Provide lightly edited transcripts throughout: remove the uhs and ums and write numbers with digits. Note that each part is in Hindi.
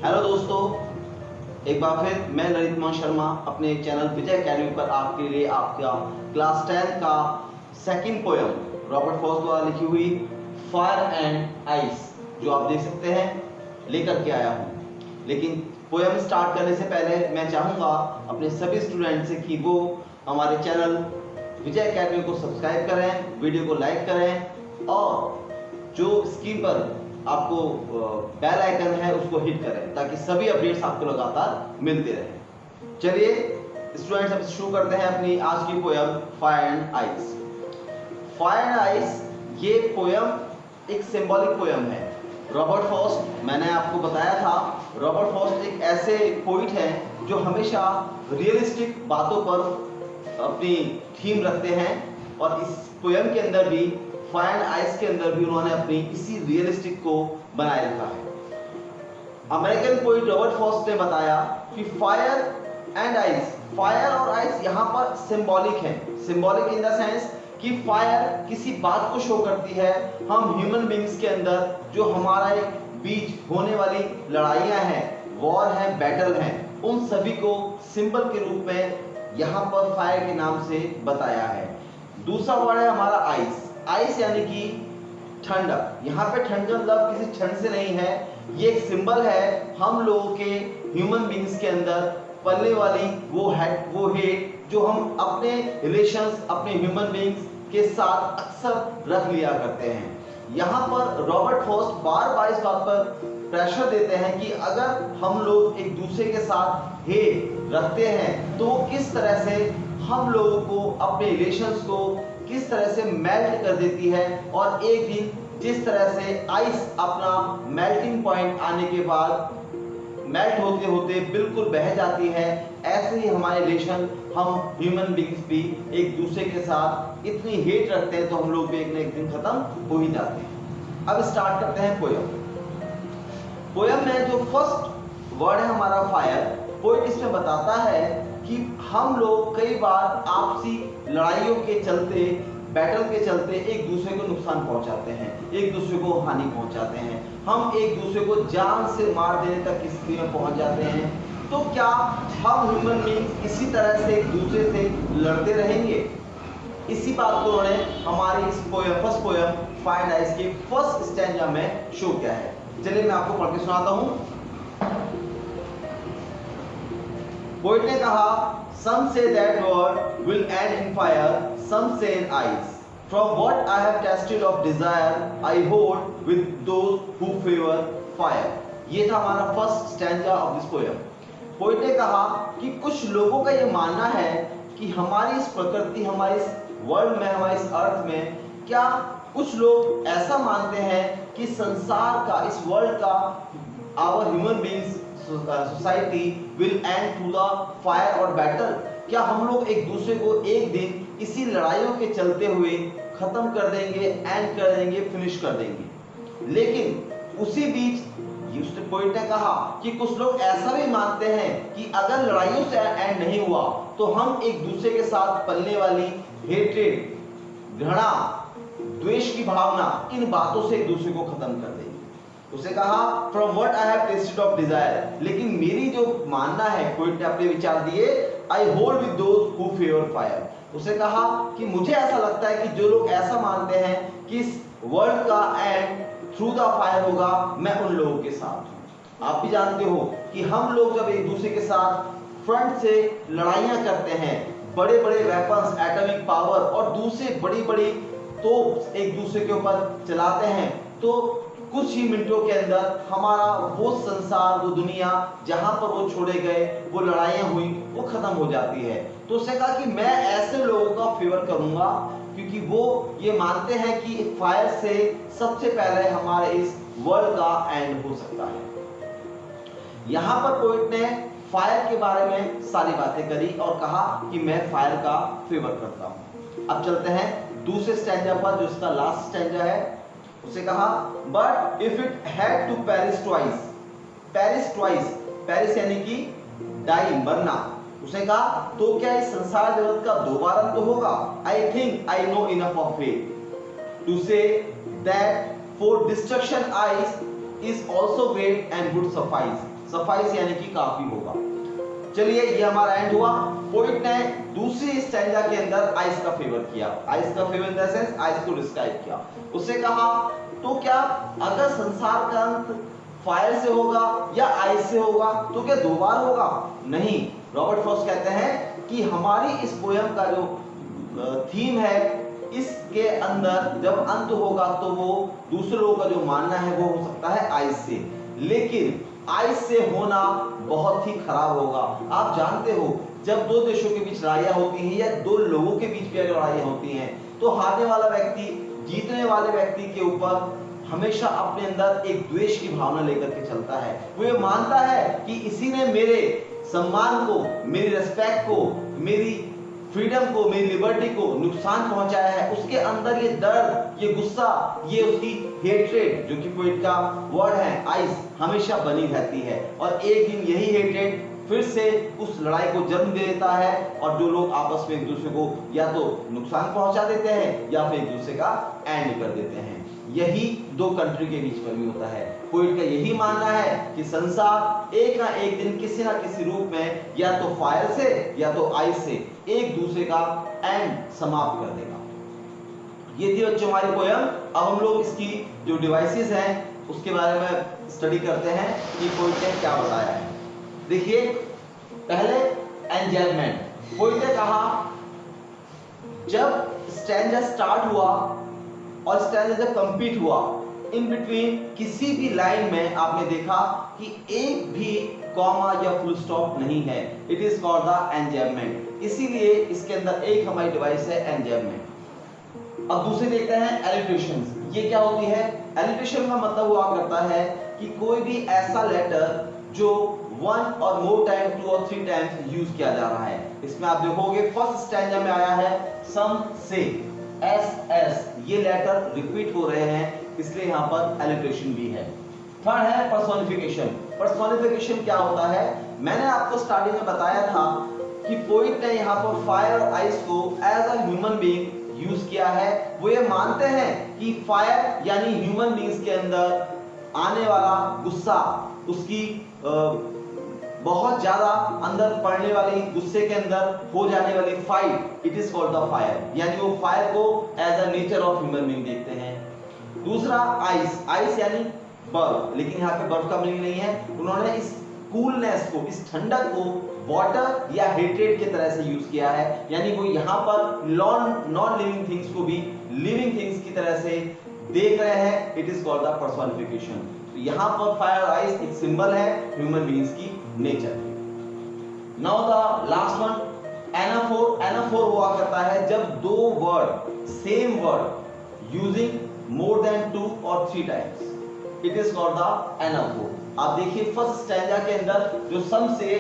हेलो दोस्तों, एक बार फिर मैं ललित मोहन शर्मा अपने चैनल विजय अकेडमी पर आपके लिए आपका क्लास 10 का सेकंड पोयम रॉबर्ट फ्रॉस्ट द्वारा लिखी हुई फायर एंड आइस जो आप देख सकते हैं लेकर के आया हूँ। लेकिन पोयम स्टार्ट करने से पहले मैं चाहूँगा अपने सभी स्टूडेंट से कि वो हमारे चैनल विजय अकेडमी को सब्सक्राइब करें, वीडियो को लाइक करें और जो स्क्रीन पर आपको बेल आइकन है उसको हिट करें ताकि सभी अपडेट्स आपको लगातार मिलते रहें। चलिए स्टूडेंट्स, अब शुरू करते हैं अपनी आज की poem fire and ice. Fire and ice ये पोयम एक सिंबॉलिक पोयम है। रॉबर्ट फ्रॉस्ट, मैंने आपको बताया था, रॉबर्ट फ्रॉस्ट एक ऐसे पोइट हैं जो हमेशा रियलिस्टिक बातों पर अपनी थीम रखते हैं और इस पोयम के अंदर भी फायर एंड आइस के अंदर भी उन्होंने अपनी इसी रियलिस्टिक को बनाए रखा है। अमेरिकन पोइट रॉबर्ट फ्रॉस्ट ने बताया कि फायर एंड आइस, फायर और आइस यहाँ पर सिंबॉलिक है। सिंबॉलिक इन द सेंस कि फायर किसी बात को शो करती है। हम ह्यूमन बींग्स के अंदर जो हमारे बीच होने वाली लड़ाइयाँ हैं, वॉर है, बैटल हैं, उन सभी को सिंबल के रूप में यहाँ पर फायर के नाम से बताया है। दूसरा वर्ड है हमारा आइस। आइस यानी कि ठंडक। यहाँ पे ठंडक मतलब किसी ठंड से नहीं है, ये एक सिंबल है हम लोगों के ह्यूमन बींग्स के अंदर पलने वाली वो हेट जो हम अपने रिलेशंस, अपने ह्यूमन बींग्स के साथ अक्सर रख लिया करते हैं। यहाँ पर रॉबर्ट फ्रॉस्ट बार बार इस बात पर प्रेशर देते हैं कि अगर हम लोग एक दूसरे के साथ हेट रखते हैं तो किस तरह से हम लोगों को, अपने रिलेशंस को किस तरह से मेल्ट कर देती है और एक दिन जिस तरह से आइस अपना मेल्टिंग पॉइंट आने के बाद मेल्ट होते होते बिल्कुल बह जाती है, ऐसे ही हमारे रिलेशन, हम ह्यूमन बींग्स भी एक दूसरे के साथ इतनी हेट रखते हैं तो हम लोग भी एक न एक दिन खत्म हो ही जाते हैं। अब स्टार्ट करते हैं पोयम। पोयम में जो फर्स्ट वर्ड है हमारा फायर, पोइट इसमें बताता है कि हम लोग कई बार आपसी लड़ाइयों के चलते, बैटल के चलते एक दूसरे को नुकसान पहुंचाते हैं, एक दूसरे को हानि पहुंचाते हैं, हम एक दूसरे को जान से मार देने तक की स्थिति में पहुंच जाते हैं। तो क्या हम ह्यूमन बींग्स इसी तरह से एक दूसरे से लड़ते रहेंगे? इसी बात को उन्होंने हमारी इस poem, first poem fire and ice के फर्स्ट स्टैंजा में शो किया है। चलिए मैं आपको पढ़ के सुनाता हूं। पोइट ने कहा, some say that world will end in fire, some say in ice. From what I have tasted of desire, I hold with those who favor fire. ये था हमारा first stanza of this poem. Poet ने कहा कि कुछ लोगों का ये मानना है कि हमारी इस प्रकृति, हमारे इस वर्ल्ड में, हमारे इस अर्थ में, क्या कुछ लोग ऐसा मानते हैं कि संसार का, इस वर्ल्ड का, our human beings society will end through the fire और बैटल। क्या हम लोग एक दूसरे को एक दिन इसी लड़ाइयों के चलते हुए खत्म कर देंगे, एंड कर देंगे, फिनिश कर देंगे? लेकिन उसी बीच पोइट ने कहा कि कुछ लोग ऐसा भी मानते हैं कि अगर लड़ाइयों से एंड नहीं हुआ तो हम एक दूसरे के साथ पलने वाली हेट्रेड, घृणा, द्वेष की भावना, इन बातों से एक दूसरे को खत्म कर देंगे। उसे कहा from what I have tested of desire, लेकिन मेरी जो मानना है, पोइट ने अपने विचार दिए, I hold with those who favour fire. उसे कहा कि मुझे ऐसा लगता है कि जो लोग ऐसा मानते हैं कि इस वर्ल्ड का एंड थ्रू द फायर होगा, मैं उन लोगों के साथ हूं। आप भी जानते हो कि हम लोग जब एक दूसरे के साथ फ्रंट से लड़ाइयां करते हैं, बड़े बड़े वेपन्स, एटॉमिक पावर और दूसरे बड़ी बड़ी तोप एक दूसरे के ऊपर चलाते हैं, तो कुछ ही मिनटों के अंदर हमारा वो संसार, वो दुनिया जहां पर वो छोड़े गए, वो लड़ाइयां हुई, वो खत्म हो जाती है। तो उसने कहा कि मैं ऐसे लोगों का फेवर करूंगा क्योंकि वो ये मानते हैं कि फायर से सबसे पहले हमारे इस वर्ल्ड का एंड हो सकता है। यहां पर पोइट ने फायर के बारे में सारी बातें करी और कहा कि मैं फायर का फेवर करता हूं। अब चलते हैं दूसरे स्टैंजा पर, जो इसका लास्ट स्टैंजा है। उसे कहा but if it had to perish twice, perish twice, perish यानी कि डाई, मरना। उसे कहा तो क्या इस संसार जगत का दोबारा अंत होगा? I think I know enough of it to say that for destruction ice is also great and good suffice. Suffice यानी कि काफी होगा। चलिए ये हमारा एंड हुआ। पोइट ने दूसरी स्टैंजा के अंदर आइस का फेवर किया। आइस का favour in the sense ice को डिस्क्राइब किया। उससे कहा तो क्या अगर संसार का अंत फायर से होगा या आइस से होगा तो क्या दो बार होगा? नहीं। रॉबर्ट फ्रॉस्ट कहते हैं कि हमारी इस पोयम का जो थीम है, इसके अंदर जब अंत होगा तो वो दूसरे लोगों का जो मानना है वो हो सकता है आइस से, लेकिन आइस से होना बहुत ही खराब होगा। आप जानते हो जब दो देशों के बीच लड़ाइयां होती हैं या दो लोगों के बीच भी लड़ाइयां होती हैं तो हारने वाला व्यक्ति जीतने वाले व्यक्ति के ऊपर हमेशा अपने अंदर एक द्वेष की भावना लेकर के चलता है। वो ये मानता है कि इसी ने मेरे सम्मान को, मेरी रिस्पेक्ट को, मेरी फ्रीडम को, मेरी लिबर्टी को नुकसान पहुंचाया है। उसके अंदर ये दर्द, ये गुस्सा, ये उसकी हेट्रेड, जो कि पोइट का वर्ड है आइस, हमेशा बनी रहती है। और एक दिन यही हेट्रेड फिर से उस लड़ाई को जन्म दे देता है और जो लोग आपस में एक दूसरे को या तो नुकसान पहुंचा देते हैं या फिर एक दूसरे का एंड कर देते हैं। यही दो कंट्री के बीच में भी होता है। पोइट का यही मानना है कि संसार एक ना एक दिन किसी ना किसी रूप में या तो फायर से या तो आइस से एक दूसरे का एंड समाप्त कर देगा। ये थी बच्चों हमारी पोयम। अब हम लोग इसकी जो डिवाइसेस हैं उसके बारे में स्टडी करते हैं कि पोइट ने क्या बताया है। देखिए पहले एंजॉयमेंट। पोइट ने कहा जब स्टैंजा स्टार्ट हुआ और स्टैंजा जब कंप्लीट हुआ, इन बिटवीन किसी भी लाइन में आपने देखा कि एक भी कॉमा या फुल स्टॉप नहीं है। It is called the enjoyment. इसीलिए इसके अंदर एक हमारी डिवाइस है एंजॉयमेंट। अब दूसरे देखते हैं एलिट्रेशंस। ये क्या होती है? एलिट्रेशन का मतलब हुआ करता है कि कोई भी ऐसा लेटर जो वन और मोर टाइम, टू और थ्री टाइम्स यूज किया जा रहा है। इसमें आप देखोगे फर्स्ट स्टैंजा में आया है सम से, एस एस, ये लेटर रिपीट हो रहे हैं, इसलिए यहां पर एलिट्रेशन भी है। थर्ड है पर्सोनिफिकेशन। पर्सोनिफिकेशन क्या होता है? मैंने आपको स्टार्टिंग में बताया था कि पोइट ने यहां पर फायर और आइस को as a human being use किया है। वो ये मानते हैं कि फायर यानी ह्यूमन बीइंग्स के अंदर आने वाला गुस्सा, उसकी बहुत ज्यादा अंदर पड़ने वाली, गुस्से के अंदर हो जाने वाली fight, it is called the fire. यानी वो फायर को as a nature of human being देखते हैं। दूसरा आइस। आइस यानी बर्फ, लेकिन यहाँ पे बर्फ का मीनिंग नहीं है। उन्होंने इस कूलनेस को, इस ठंडक को वाटर या हेट्रेड की तरह से यूज किया है। यानी वो यहाँ पर नॉन लिविंग थिंग्स को भी लिविंग थिंग्स की तरह से देख रहे हैं। It is called the personification. तो यहाँ पर फायर और आइस एक सिंबल है ह्यूमन बीइंग्स की nature. Now the last one, anaphor. Anaphor हुआ करता है जब दो word, same word using more than 2 और 3 times, it is called the anaphor. आप देखिए फर्स्ट स्टैंजा के अंदर जो सम से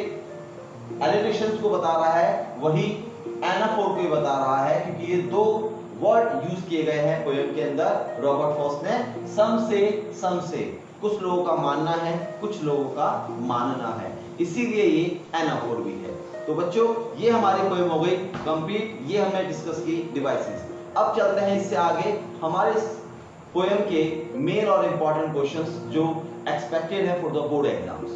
एलिट्रेशंस को बता रहा है वही एनाफोर को बता रहा है, क्योंकि ये दो वर्ड यूज किए गए हैं पोएम के अंदर। रॉबर्ट फ्रॉस्ट ने सम से कुछ लोगों का मानना है, कुछ लोगों का मानना है, इसीलिए ये एनाफोर भी है। तो बच्चों ये हमारी पोएम हो गई कंप्लीट। ये हमने डिस्कस की डिवाइसेस। अब चलते हैं इससे आगे हमारे पोएम के मेन और इंपॉर्टेंट क्वेश्चंस जो एक्सपेक्टेड है फॉर द बोर्ड एग्जाम्स।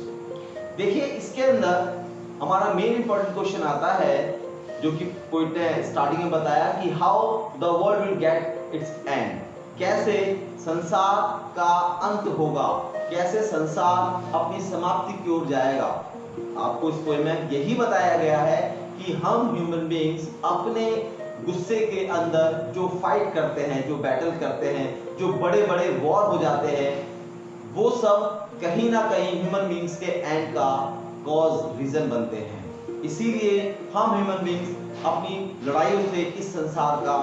देखिए इसके अंदर हमारा मेन इंपॉर्टेंट क्वेश्चन आता है जो कि पोइट ने स्टार्टिंग में बताया कि how the world will get it's and. कैसे संसार का अंत होगा, कैसे संसार अपनी समाप्ति की ओर जाएगा। आपको इस पोएम में यही बताया गया है कि हम ह्यूमन बीइंग्स अपने गुस्से के अंदर जो फाइट करते हैं, जो बैटल करते हैं, जो बड़े बड़े वॉर हो जाते हैं, वो सब कहीं ना कहीं ह्यूमन बीइंग्स के एंड का कॉज रीजन बनते हैं। इसीलिए हम ह्यूमन बीइंग्स अपनी लड़ाइयों से इस संसार का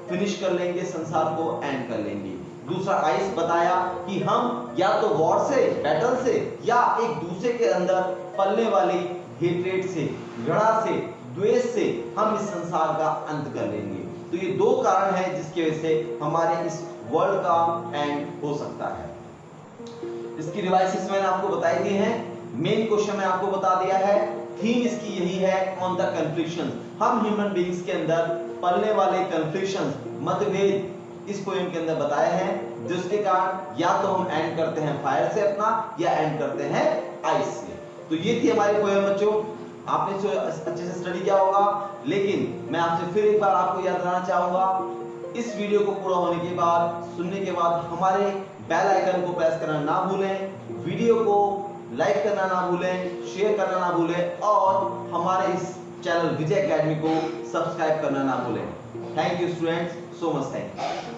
फिनिश कर लेंगे, संसार को एंड कर लेंगे। दूसरा आइस बताया कि हम या तो वॉर से, बैटल से, या एक दूसरे के अंदर पलने वाली हेट्रेड से, घृणा से, द्वेष से हम इस संसार का अंत कर लेंगे। तो ये दो कारण हैं जिसकी वजह से हमारे इस वर्ल्ड का एंड हो सकता है। इसकी रिवाइसेस मैंने आपको बताई दी हैं। मेन क्वेश्चन मैं आपको बता दिया है। थीम इसकी यही है, ऑन द कन्फ्लिक्शंस। हम ह्यूमन बीइंग्स के अंदर पलने वाले कन्फ्लिक्शंस, मतभेद इस पोएम के अंदर बताए हैं, जिसके कारण या तो हम एंड करते हैं फायर से अपना या एंड करते हैं आइस से। तो ये थी हमारी पोएम बच्चों, आपने इसे अच्छे से स्टडी किया होगा। लेकिन मैं आपसे फिर एक बार आपको याद दिलाना चाहूंगा, इस वीडियो को पूरा होने के बाद, सुनने के बाद हमारे बेल आइकन को प्रेस करना ना भूलें, वीडियो को लाइक करना ना भूलें, शेयर करना ना भूलें और हमारे इस चैनल विजय एकेडमी को सब्सक्राइब करना ना भूलें। Thank you students, so much thank you.